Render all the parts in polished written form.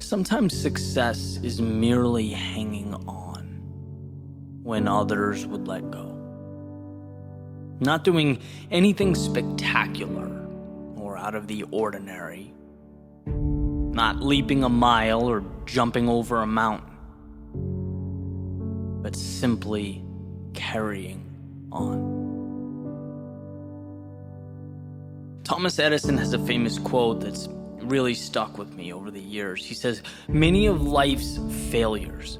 Sometimes success is merely hanging on when others would let go. Not doing anything spectacular or out of the ordinary. Not leaping a mile or jumping over a mountain. But simply carrying on. Thomas Edison has a famous quote that's really stuck with me over the years. He says, "Many of life's failures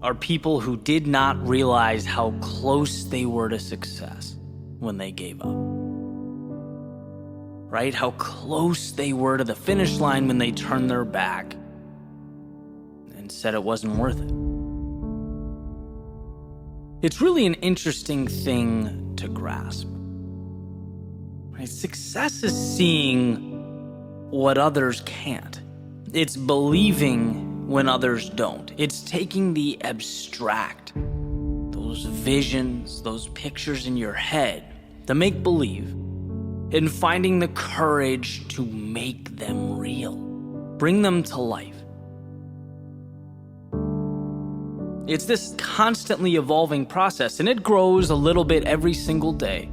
are people who did not realize how close they were to success when they gave up." Right? How close they were to the finish line when they turned their back and said it wasn't worth it. It's really an interesting thing to grasp. Right? Success is seeing what others can't. It's believing when others don't. It's taking the abstract, those visions, those pictures in your head, the make-believe, and finding the courage to make them real, bring them to life. It's this constantly evolving process, and it grows a little bit every single day.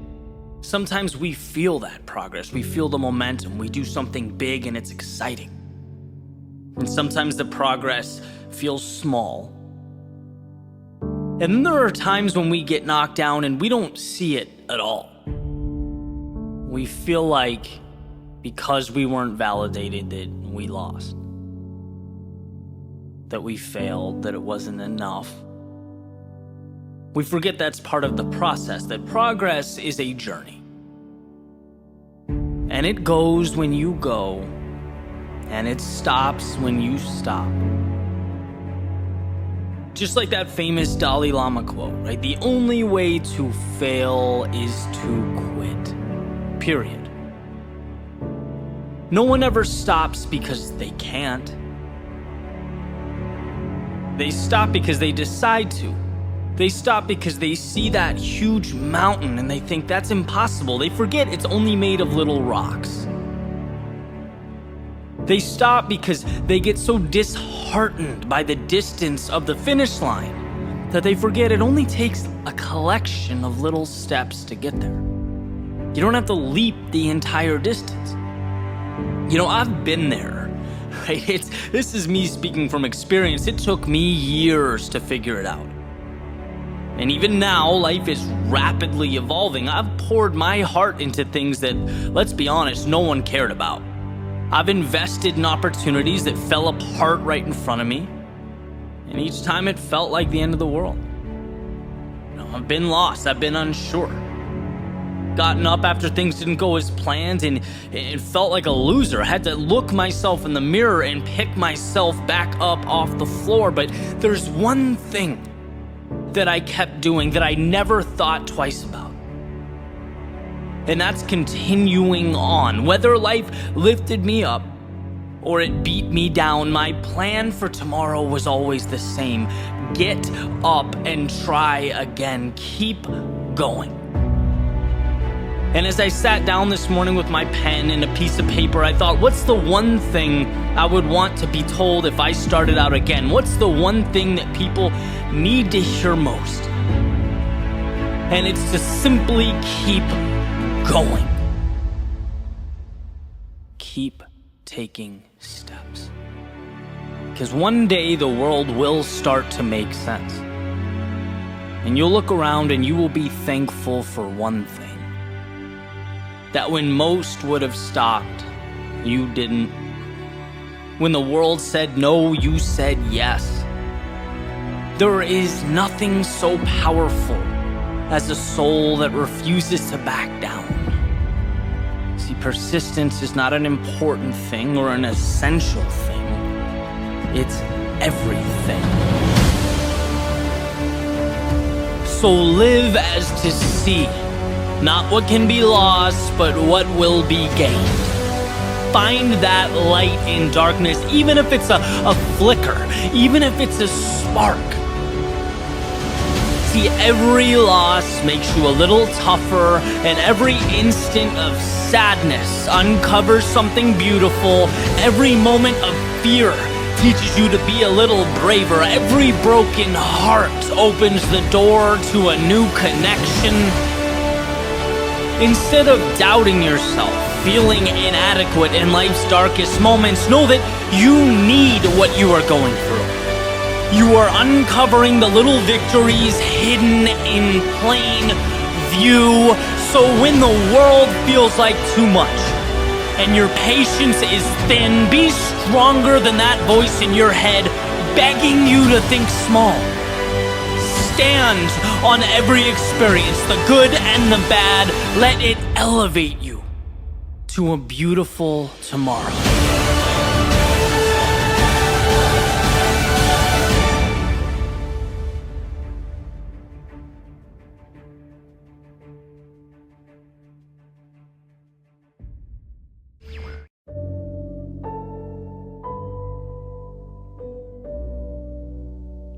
Sometimes we feel that progress, we feel the momentum, we do something big and it's exciting. And sometimes the progress feels small. And then there are times when we get knocked down and we don't see it at all. We feel like because we weren't validated that we lost, that we failed, that it wasn't enough. We forget that's part of the process, that progress is a journey. And it goes when you go, and it stops when you stop. Just like that famous Dalai Lama quote, right? The only way to fail is to quit. Period. No one ever stops because they can't. They stop because they decide to. They stop because they see that huge mountain and they think that's impossible. They forget it's only made of little rocks. They stop because they get so disheartened by the distance of the finish line that they forget it only takes a collection of little steps to get there. You don't have to leap the entire distance. You know, I've been there, right? This is me speaking from experience. It took me years to figure it out. And even now, life is rapidly evolving. I've poured my heart into things that, let's be honest, no one cared about. I've invested in opportunities that fell apart right in front of me. And each time it felt like the end of the world. You know, I've been lost. I've been unsure. Gotten up after things didn't go as planned, and it felt like a loser. I had to look myself in the mirror and pick myself back up off the floor. But there's one thing that I kept doing that I never thought twice about. And that's continuing on. Whether life lifted me up or it beat me down, my plan for tomorrow was always the same. Get up and try again. Keep going. And as I sat down this morning with my pen and a piece of paper, I thought, what's the one thing I would want to be told if I started out again? What's the one thing that people need to hear most? And it's to simply keep going. Keep taking steps. Because one day the world will start to make sense. And you'll look around and you will be thankful for one thing. That when most would have stopped, you didn't. When the world said no, you said yes. There is nothing so powerful as a soul that refuses to back down. See, persistence is not an important thing or an essential thing. It's everything. So live as to see. Not what can be lost, but what will be gained. Find that light in darkness, even if it's a flicker, even if it's a spark. See, every loss makes you a little tougher, and every instant of sadness uncovers something beautiful. Every moment of fear teaches you to be a little braver. Every broken heart opens the door to a new connection. Instead of doubting yourself, feeling inadequate in life's darkest moments, know that you need what you are going through. You are uncovering the little victories hidden in plain view. So when the world feels like too much and your patience is thin, be stronger than that voice in your head begging you to think small. Stand on every experience, the good and the bad. Let it elevate you to a beautiful tomorrow.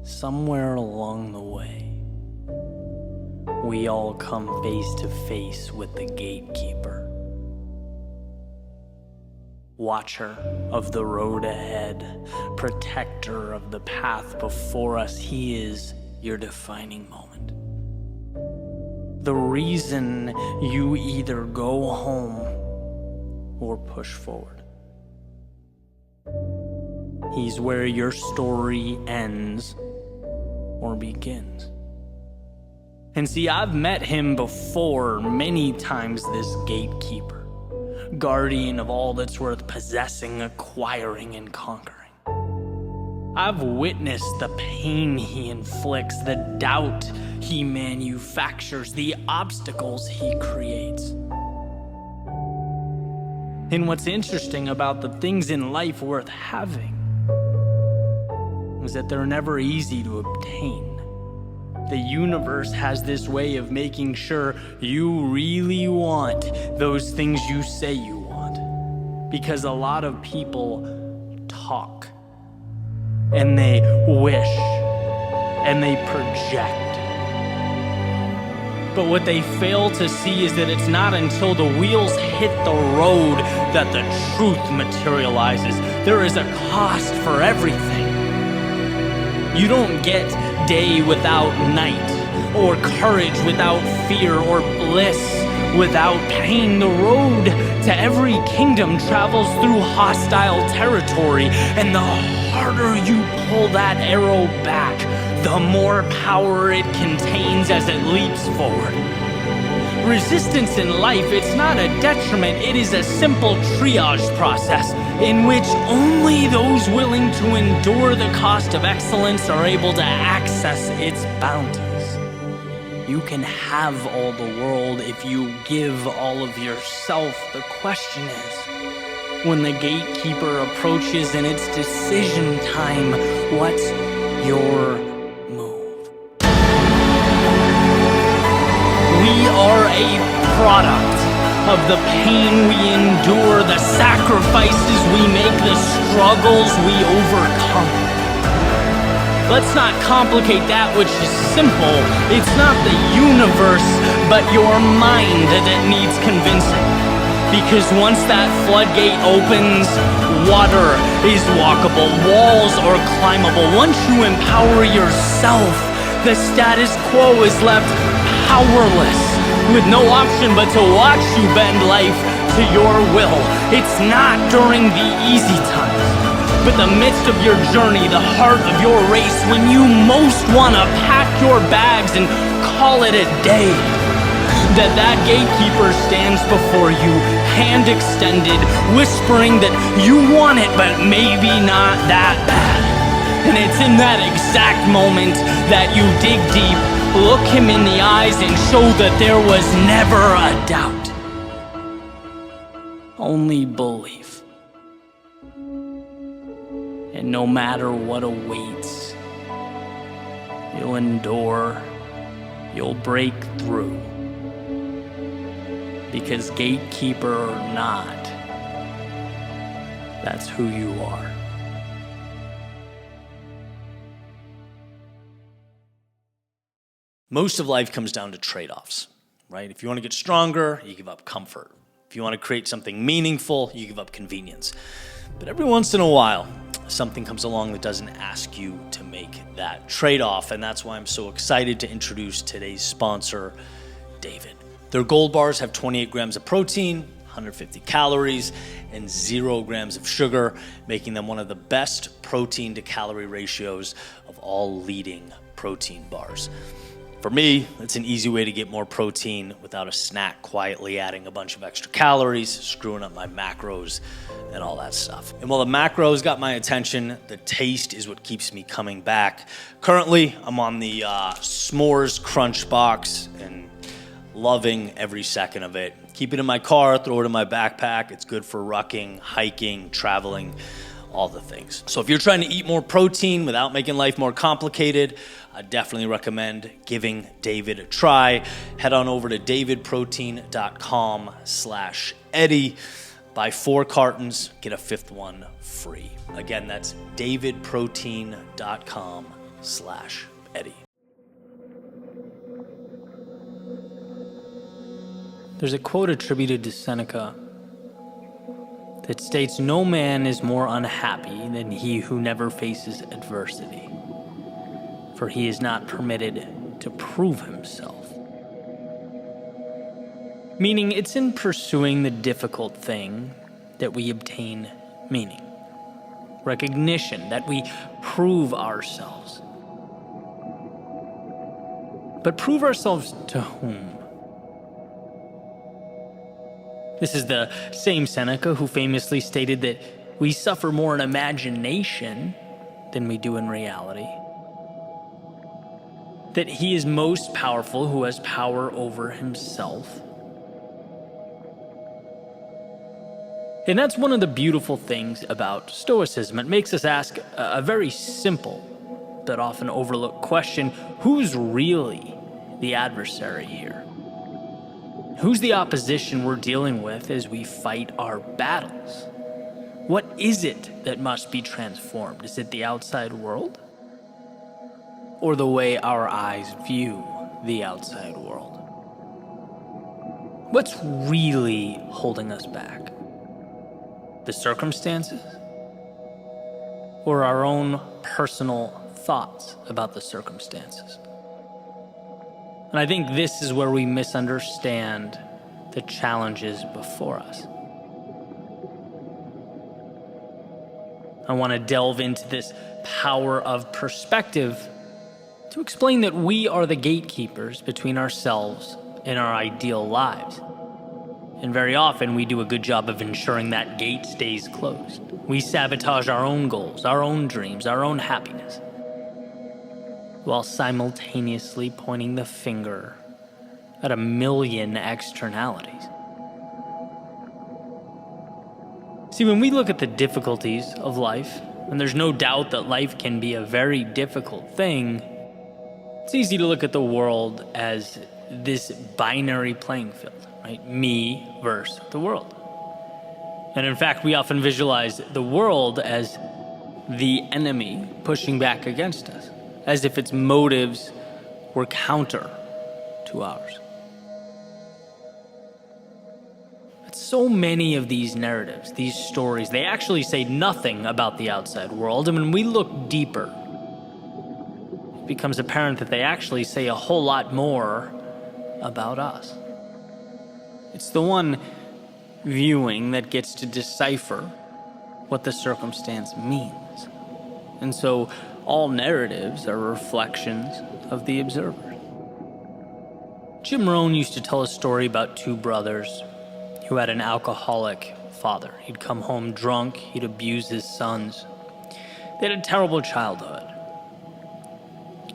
Somewhere along the way, we all come face to face with the gatekeeper. Watcher of the road ahead, protector of the path before us, he is your defining moment. The reason you either go home or push forward. He's where your story ends or begins. And see, I've met him before many times, this gatekeeper, guardian of all that's worth possessing, acquiring, and conquering. I've witnessed the pain he inflicts, the doubt he manufactures, the obstacles he creates. And what's interesting about the things in life worth having is that they're never easy to obtain. The universe has this way of making sure you really want those things you say you want. Because a lot of people talk, and they wish, and they project. But what they fail to see is that it's not until the wheels hit the road that the truth materializes. There is a cost for everything. You don't get day without night, or courage without fear, or bliss without pain. The road to every kingdom travels through hostile territory, and the harder you pull that arrow back, the more power it contains as it leaps forward. Resistance in life, it's not a detriment, it is a simple triage process in which only those willing to endure the cost of excellence are able to access its bounties. You can have all the world if you give all of yourself. The question is, when the gatekeeper approaches and it's decision time, what's your move? We are a product of the pain we endure, the sacrifices we make, the struggles we overcome. Let's not complicate that which is simple. It's not the universe, but your mind that needs convincing. Because once that floodgate opens, water is walkable, walls are climbable. Once you empower yourself, the status quo is left powerless, with no option but to watch you bend life to your will. It's not during the easy times, but the midst of your journey, the heart of your race, when you most want to pack your bags and call it a day, that gatekeeper stands before you, hand extended, whispering that you want it, but maybe not that bad. And it's in that exact moment that you dig deep, look him in the eyes, and show that there was never a doubt, only belief. And no matter what awaits, you'll endure, you'll break through. Because gatekeeper or not, that's who you are. Most of life comes down to trade-offs, right? If you want to get stronger, you give up comfort. If you want to create something meaningful, you give up convenience. But every once in a while, something comes along that doesn't ask you to make that trade-off, and that's why I'm so excited to introduce today's sponsor, David. Their gold bars have 28 grams of protein, 150 calories, and 0 grams of sugar, making them one of the best protein to calorie ratios of all leading protein bars. For me, it's an easy way to get more protein without a snack quietly adding a bunch of extra calories, screwing up my macros, and all that stuff. And while the macros got my attention, the taste is what keeps me coming back. Currently, I'm on the S'mores Crunch Box and loving every second of it. Keep it in my car, throw it in my backpack. It's good for rucking, hiking, traveling, all the things. So if you're trying to eat more protein without making life more complicated, I definitely recommend giving David a try. Head on over to davidprotein.com/Eddie. Buy 4 cartons, get a 5th one free. Again, that's davidprotein.com/Eddie. There's a quote attributed to Seneca that states, "No man is more unhappy than he who never faces adversity, for he is not permitted to prove himself." Meaning, it's in pursuing the difficult thing that we obtain meaning, recognition, that we prove ourselves. But prove ourselves to whom? This is the same Seneca who famously stated that we suffer more in imagination than we do in reality. That he is most powerful who has power over himself. And that's one of the beautiful things about Stoicism. It makes us ask a very simple but often overlooked question: who's really the adversary here? Who's the opposition we're dealing with as we fight our battles? What is it that must be transformed? Is it the outside world? Or the way our eyes view the outside world? What's really holding us back? The circumstances? Or our own personal thoughts about the circumstances? And I think this is where we misunderstand the challenges before us. I want to delve into this power of perspective to explain that we are the gatekeepers between ourselves and our ideal lives. And very often we do a good job of ensuring that gate stays closed. We sabotage our own goals, our own dreams, our own happiness, while simultaneously pointing the finger at a million externalities. See, when we look at the difficulties of life, and there's no doubt that life can be a very difficult thing, it's easy to look at the world as this binary playing field, right? Me versus the world. And in fact, we often visualize the world as the enemy pushing back against us, as if its motives were counter to ours. But so many of these narratives, these stories, they actually say nothing about the outside world, and when we look deeper, it becomes apparent that they actually say a whole lot more about us. It's the one viewing that gets to decipher what the circumstance means. And so all narratives are reflections of the observer. Jim Rohn used to tell a story about 2 brothers who had an alcoholic father. He'd come home drunk, he'd abuse his sons. They had a terrible childhood.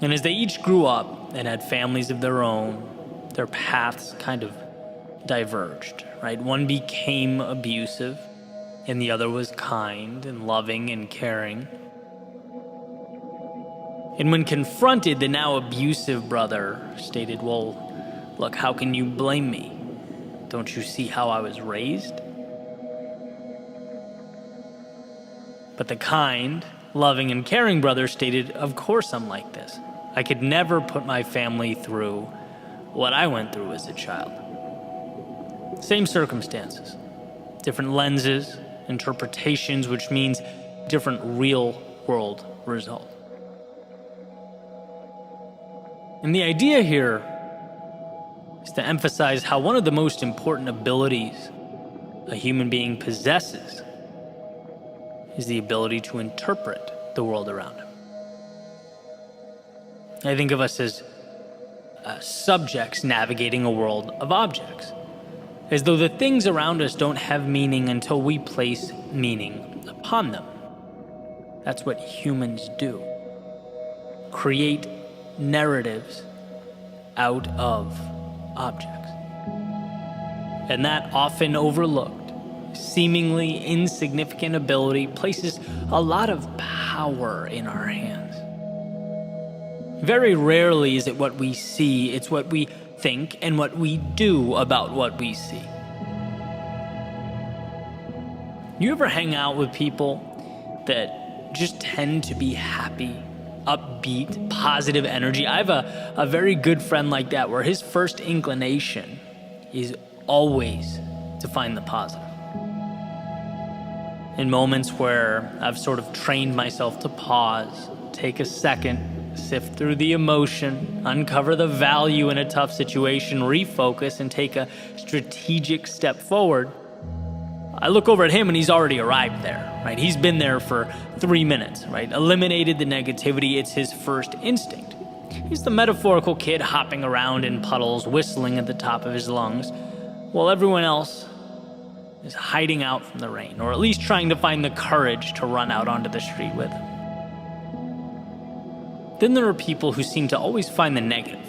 And as they each grew up and had families of their own, their paths kind of diverged, right? One became abusive, and the other was kind and loving and caring. And when confronted, the now abusive brother stated, "Well, look, how can you blame me? Don't you see how I was raised?" But the kind, loving, and caring brother stated, "Of course I'm like this. I could never put my family through what I went through as a child." Same circumstances, different lenses, interpretations, which means different real-world result. And the idea here is to emphasize how one of the most important abilities a human being possesses is the ability to interpret the world around him. I think of us as subjects navigating a world of objects, as though the things around us don't have meaning until we place meaning upon them. That's what humans do. Create narratives out of objects. And that often overlooked, seemingly insignificant ability places a lot of power in our hands. Very rarely is it what we see, it's what we think and what we do about what we see. You ever hang out with people that just tend to be happy, upbeat, positive energy? I have a very good friend like that, where his first inclination is always to find the positive. In moments where I've sort of trained myself to pause, take a second, sift through the emotion, uncover the value in a tough situation, refocus, and take a strategic step forward, I look over at him and he's already arrived there, right? He's been there for 3 minutes, right? Eliminated the negativity. It's his first instinct. He's the metaphorical kid hopping around in puddles, whistling at the top of his lungs, while everyone else is hiding out from the rain, or at least trying to find the courage to run out onto the street with him. Then there are people who seem to always find the negative.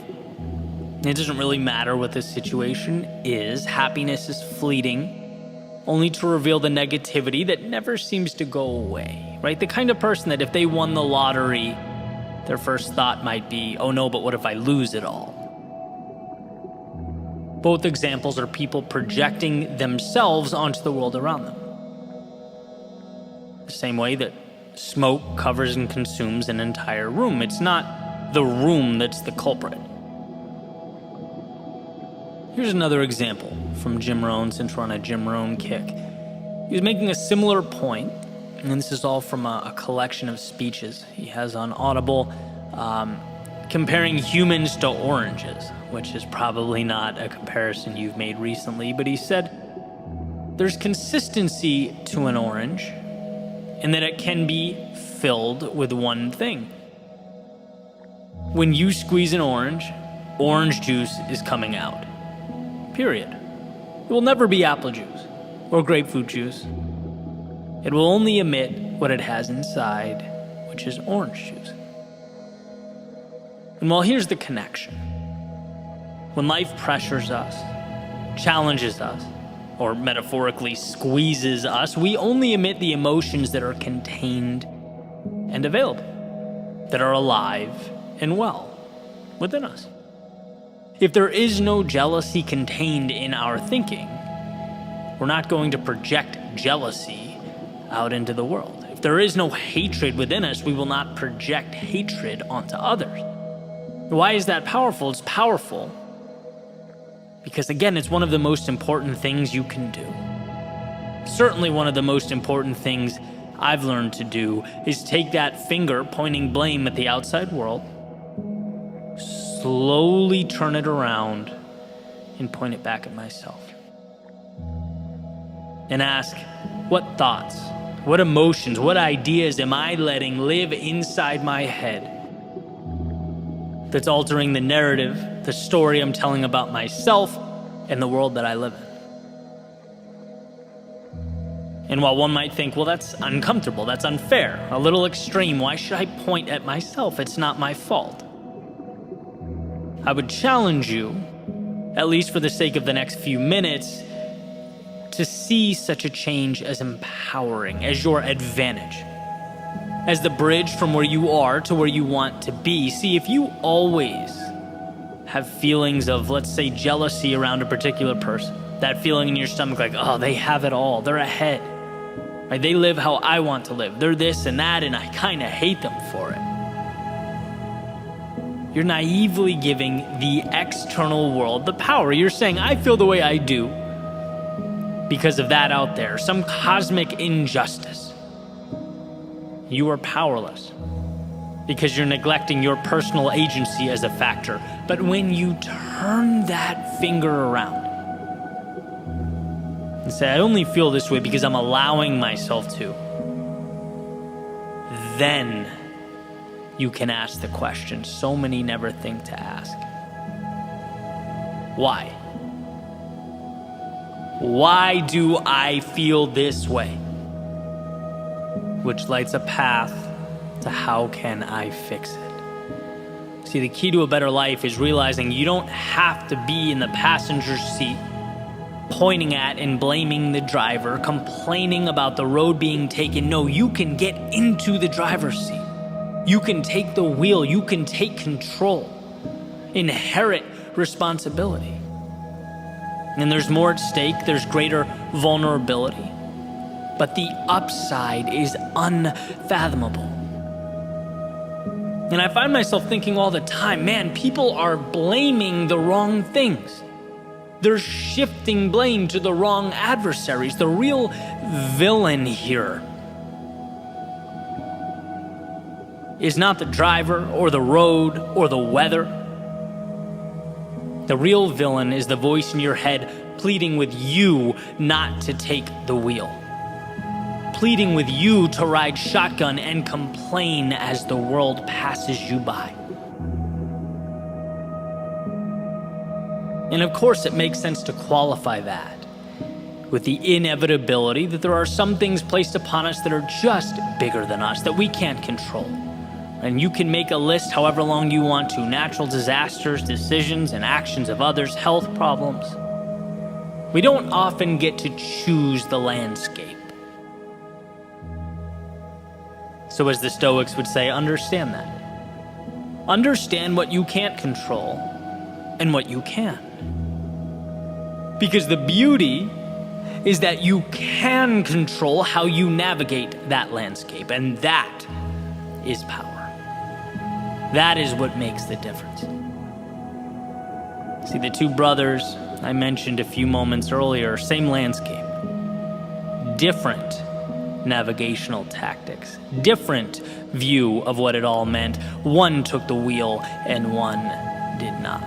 It doesn't really matter what the situation is. Happiness is fleeting, only to reveal the negativity that never seems to go away, right? The kind of person that if they won the lottery, their first thought might be, oh no, but what if I lose it all? Both examples are people projecting themselves onto the world around them. The same way that smoke covers and consumes an entire room. It's not the room that's the culprit. Here's another example from Jim Rohn, since we're on a Jim Rohn kick. He was making a similar point, and this is all from a collection of speeches he has on Audible, comparing humans to oranges, which is probably not a comparison you've made recently, but he said, there's consistency to an orange in that it can be filled with one thing. When you squeeze an orange juice is coming out. Period. It will never be apple juice or grapefruit juice. It will only emit what it has inside, which is orange juice. And well, here's the connection. When life pressures us, challenges us, or metaphorically squeezes us, we only emit the emotions that are contained and available, that are alive and well within us. If there is no jealousy contained in our thinking, we're not going to project jealousy out into the world. If there is no hatred within us, we will not project hatred onto others. Why is that powerful? It's powerful because, again, it's one of the most important things you can do. Certainly one of the most important things I've learned to do is take that finger pointing blame at the outside world, slowly turn it around, and point it back at myself. And ask, what thoughts, what emotions, what ideas am I letting live inside my head that's altering the narrative, the story I'm telling about myself and the world that I live in? And while one might think, well, that's uncomfortable, that's unfair, a little extreme, why should I point at myself? It's not my fault. I would challenge you, at least for the sake of the next few minutes, to see such a change as empowering, as your advantage, as the bridge from where you are to where you want to be. See, if you always have feelings of, let's say, jealousy around a particular person, that feeling in your stomach like, oh, they have it all, they're ahead, right? They live how I want to live, they're this and that, and I kind of hate them for it. You're naively giving the external world the power. You're saying, I feel the way I do because of that out there, some cosmic injustice, you are powerless because you're neglecting your personal agency as a factor. But when you turn that finger around and say, I only feel this way because I'm allowing myself to, then you can ask the question so many never think to ask. Why? Why do I feel this way? Which lights a path to how can I fix it? See, the key to a better life is realizing you don't have to be in the passenger seat, pointing at and blaming the driver, complaining about the road being taken. No, you can get into the driver's seat. You can take the wheel. You can take control. Inherit responsibility. And there's more at stake. There's greater vulnerability. But the upside is unfathomable. And I find myself thinking all the time, man, people are blaming the wrong things. They're shifting blame to the wrong adversaries. The real villain here is not the driver or the road or the weather. The real villain is the voice in your head pleading with you not to take the wheel. Pleading with you to ride shotgun and complain as the world passes you by. And of course, it makes sense to qualify that with the inevitability that there are some things placed upon us that are just bigger than us, that we can't control. And you can make a list however long you want to: natural disasters, decisions and actions of others, health problems. We don't often get to choose the landscape. So as the Stoics would say, understand that. Understand what you can't control and what you can. Because the beauty is that you can control how you navigate that landscape, and that is power. That is what makes the difference. See, the two brothers I mentioned a few moments earlier, same landscape, different navigational tactics, different view of what it all meant. One took the wheel and one did not.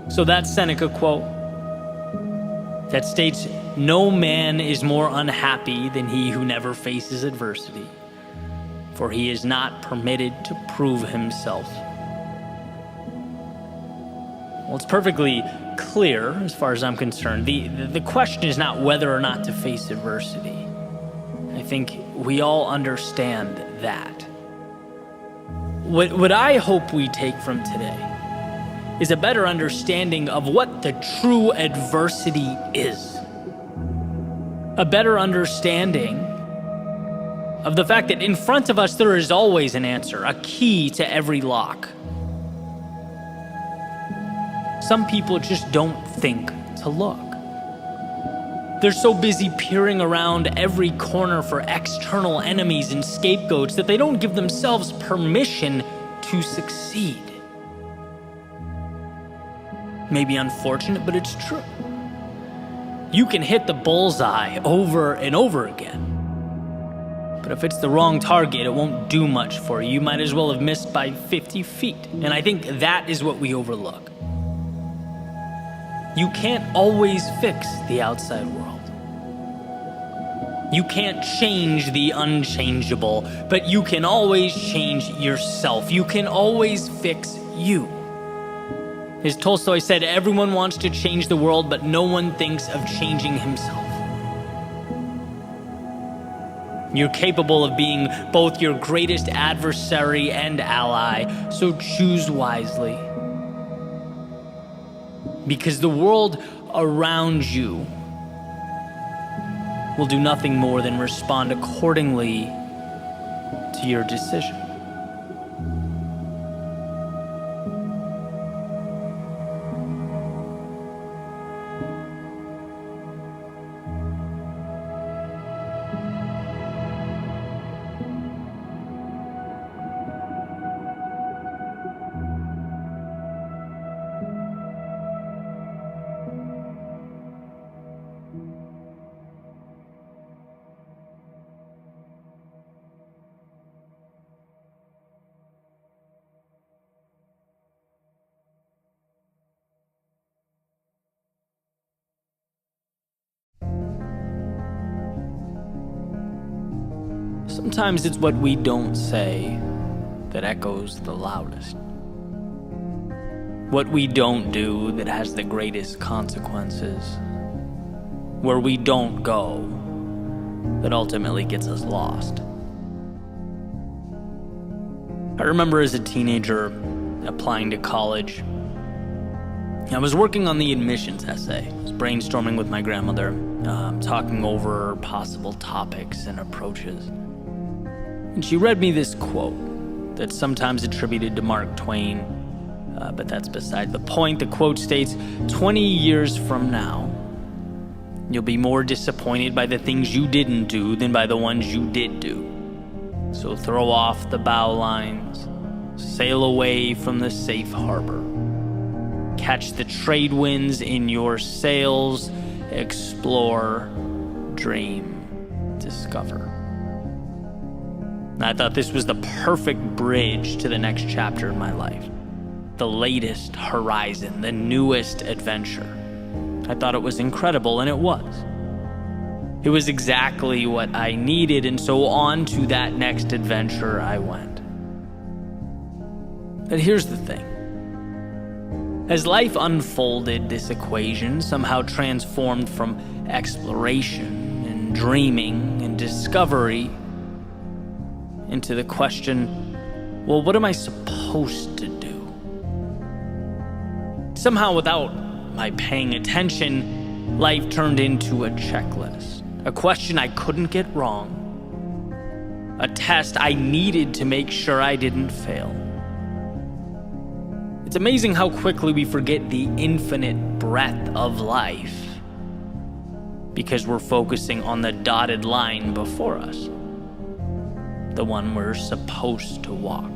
So that Seneca quote that states, "No man is more unhappy than he who never faces adversity, for he is not permitted to prove himself." Well, it's perfectly clear as far as I'm concerned. The question is not whether or not to face adversity. I think we all understand that. What I hope we take from today is a better understanding of what the true adversity is. A better understanding of the fact that in front of us there is always an answer, a key to every lock. Some people just don't think to look. They're so busy peering around every corner for external enemies and scapegoats that they don't give themselves permission to succeed. Maybe unfortunate, but it's true. You can hit the bullseye over and over again. But if it's the wrong target, it won't do much for you. You might as well have missed by 50 feet. And I think that is what we overlook. You can't always fix the outside world. You can't change the unchangeable, but you can always change yourself. You can always fix you. As Tolstoy said, everyone wants to change the world, but no one thinks of changing himself. You're capable of being both your greatest adversary and ally, so choose wisely. Because the world around you will do nothing more than respond accordingly to your decision. Sometimes it's what we don't say that echoes the loudest. What we don't do that has the greatest consequences. Where we don't go that ultimately gets us lost. I remember as a teenager applying to college. I was working on the admissions essay. I was brainstorming with my grandmother, talking over possible topics and approaches. And she read me this quote that's sometimes attributed to Mark Twain, but that's beside the point. The quote states, 20 years from now, you'll be more disappointed by the things you didn't do than by the ones you did do. So throw off the bow lines, sail away from the safe harbor. Catch the trade winds in your sails, explore, dream, discover. And I thought this was the perfect bridge to the next chapter in my life. The latest horizon, the newest adventure. I thought it was incredible, and it was. It was exactly what I needed, and so on to that next adventure I went. But here's the thing. As life unfolded, this equation somehow transformed from exploration and dreaming and discovery into the question, well, what am I supposed to do? Somehow, without my paying attention, life turned into a checklist, a question I couldn't get wrong, a test I needed to make sure I didn't fail. It's amazing how quickly we forget the infinite breadth of life because we're focusing on the dotted line before us, the one we're supposed to walk.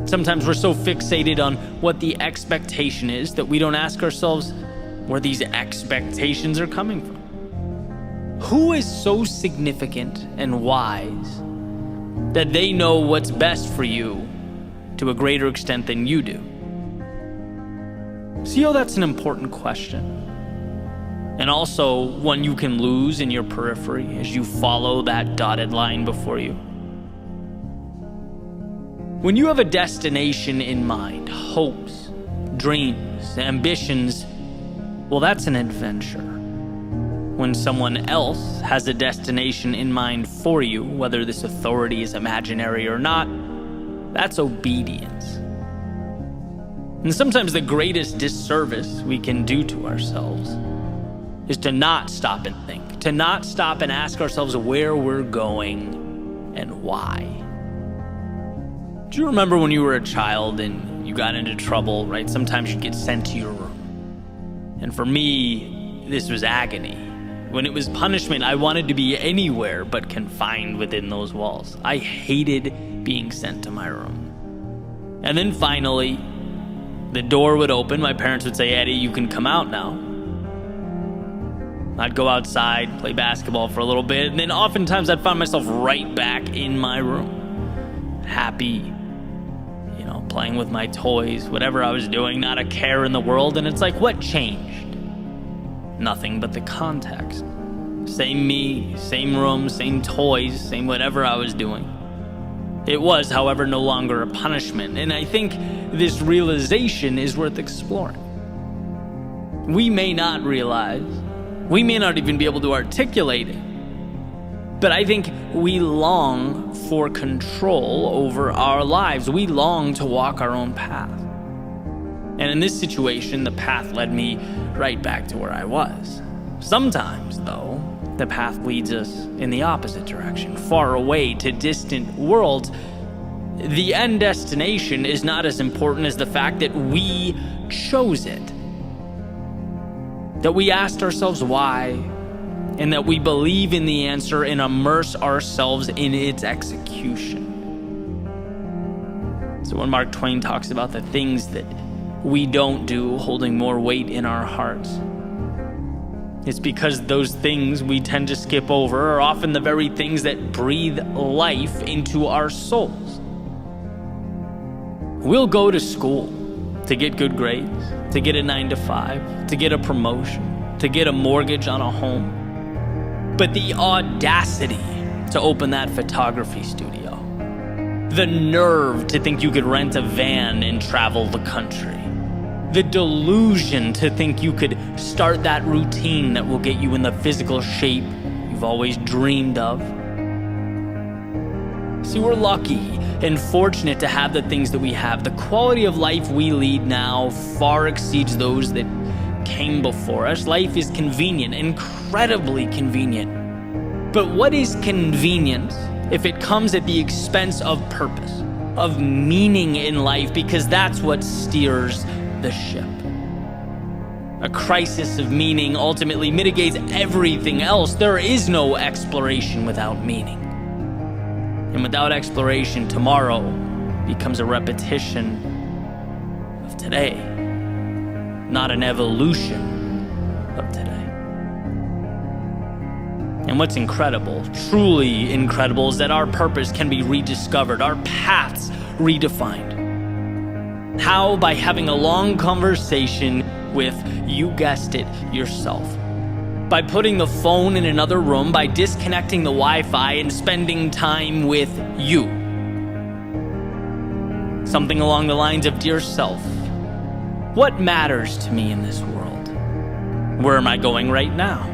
Sometimes we're so fixated on what the expectation is that we don't ask ourselves where these expectations are coming from. Who is so significant and wise that they know what's best for you to a greater extent than you do? See how that's an important question, and also one you can lose in your periphery as you follow that dotted line before you. When you have a destination in mind, hopes, dreams, ambitions, well, that's an adventure. When someone else has a destination in mind for you, whether this authority is imaginary or not, that's obedience. And sometimes the greatest disservice we can do to ourselves is to not stop and think, to not stop and ask ourselves where we're going and why. Do you remember when you were a child and you got into trouble, right? Sometimes you'd get sent to your room. And for me, this was agony. When it was punishment, I wanted to be anywhere but confined within those walls. I hated being sent to my room. And then finally, the door would open. My parents would say, Eddie, you can come out now. I'd go outside, play basketball for a little bit, and then oftentimes I'd find myself right back in my room. Happy, playing with my toys, whatever I was doing, not a care in the world. And it's like, what changed? Nothing but the context. Same me, same room, same toys, same whatever I was doing. It was, however, no longer a punishment. And I think this realization is worth exploring. We may not realize, we may not even be able to articulate it, but I think we long for control over our lives. We long to walk our own path. And in this situation, the path led me right back to where I was. Sometimes, though, the path leads us in the opposite direction, far away to distant worlds. The end destination is not as important as the fact that we chose it, that we asked ourselves why, and that we believe in the answer and immerse ourselves in its execution. So when Mark Twain talks about the things that we don't do holding more weight in our hearts, it's because those things we tend to skip over are often the very things that breathe life into our souls. We'll go to school to get good grades, to get a 9-to-5, to get a promotion, to get a mortgage on a home. But the audacity to open that photography studio. The nerve to think you could rent a van and travel the country. The delusion to think you could start that routine that will get you in the physical shape you've always dreamed of. See, we're lucky and fortunate to have the things that we have. The quality of life we lead now far exceeds those that came before us. Life is convenient, incredibly convenient. But what is convenience if it comes at the expense of purpose, of meaning in life? Because that's what steers the ship. A crisis of meaning ultimately mitigates everything else. There is no exploration without meaning. And without exploration, tomorrow becomes a repetition of today, not an evolution of today. And what's incredible, truly incredible, is that our purpose can be rediscovered, our paths redefined. How? By having a long conversation with, you guessed it, yourself. By putting the phone in another room, by disconnecting the Wi-Fi and spending time with you. Something along the lines of, dear self, what matters to me in this world? Where am I going right now?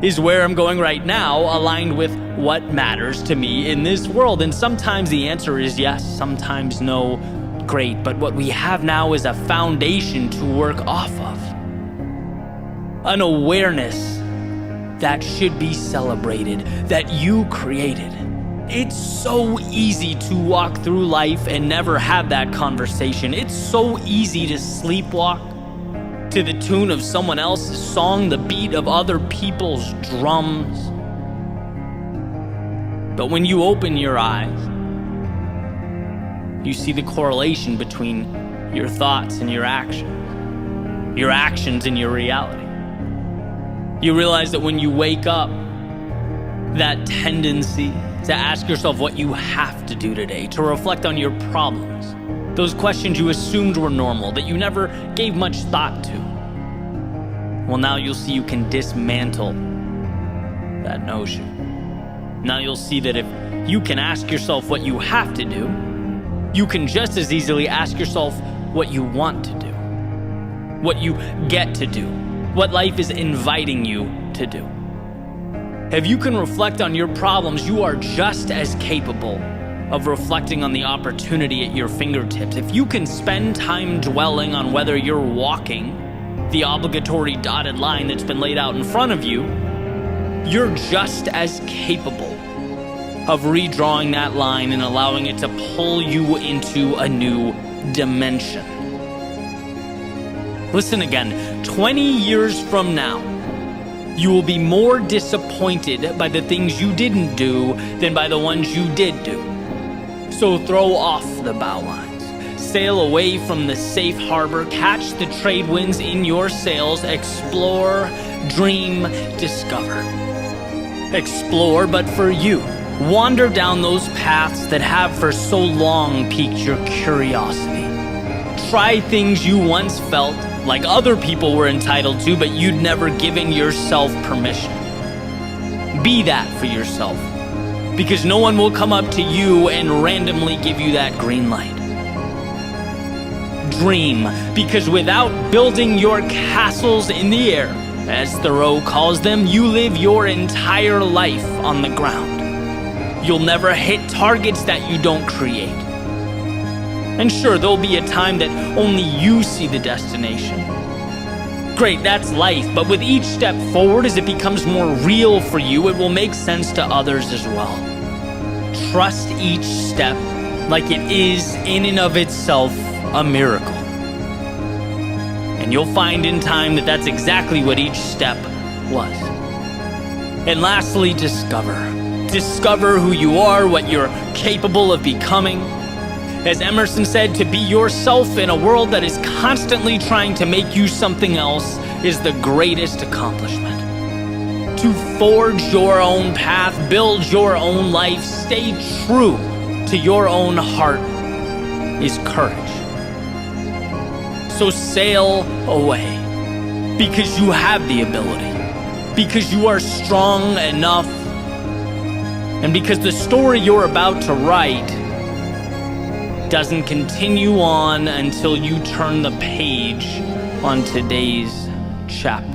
Is where I'm going right now aligned with what matters to me in this world? And sometimes the answer is yes, sometimes no. Great, but what we have now is a foundation to work off of. An awareness that should be celebrated, that you created. It's so easy to walk through life and never have that conversation. It's so easy to sleepwalk to the tune of someone else's song, the beat of other people's drums. But when you open your eyes, you see the correlation between your thoughts and your actions and your reality. You realize that when you wake up, that tendency to ask yourself what you have to do today, to reflect on your problems, those questions you assumed were normal, that you never gave much thought to. Well, now you'll see you can dismantle that notion. Now you'll see that if you can ask yourself what you have to do, you can just as easily ask yourself what you want to do, what you get to do, what life is inviting you to do. If you can reflect on your problems, you are just as capable of reflecting on the opportunity at your fingertips. If you can spend time dwelling on whether you're walking the obligatory dotted line that's been laid out in front of you, you're just as capable of redrawing that line and allowing it to pull you into a new dimension. Listen again, 20 years from now, you will be more disappointed by the things you didn't do than by the ones you did do. So throw off the bow lines, sail away from the safe harbor, catch the trade winds in your sails, explore, dream, discover. Explore, but for you. Wander down those paths that have for so long piqued your curiosity. Try things you once felt like other people were entitled to, but you'd never given yourself permission. Be that for yourself, because no one will come up to you and randomly give you that green light. Dream, because without building your castles in the air, as Thoreau calls them, you live your entire life on the ground. You'll never hit targets that you don't create. And sure, there'll be a time that only you see the destination. Great, that's life, but with each step forward, as it becomes more real for you, it will make sense to others as well. Trust each step like it is in and of itself a miracle. And you'll find in time that that's exactly what each step was. And lastly, discover. Discover who you are, what you're capable of becoming. As Emerson said, to be yourself in a world that is constantly trying to make you something else is the greatest accomplishment. To forge your own path, build your own life, stay true to your own heart is courage. So sail away, because you have the ability, because you are strong enough And because the story you're about to write doesn't continue on until you turn the page on today's chapter.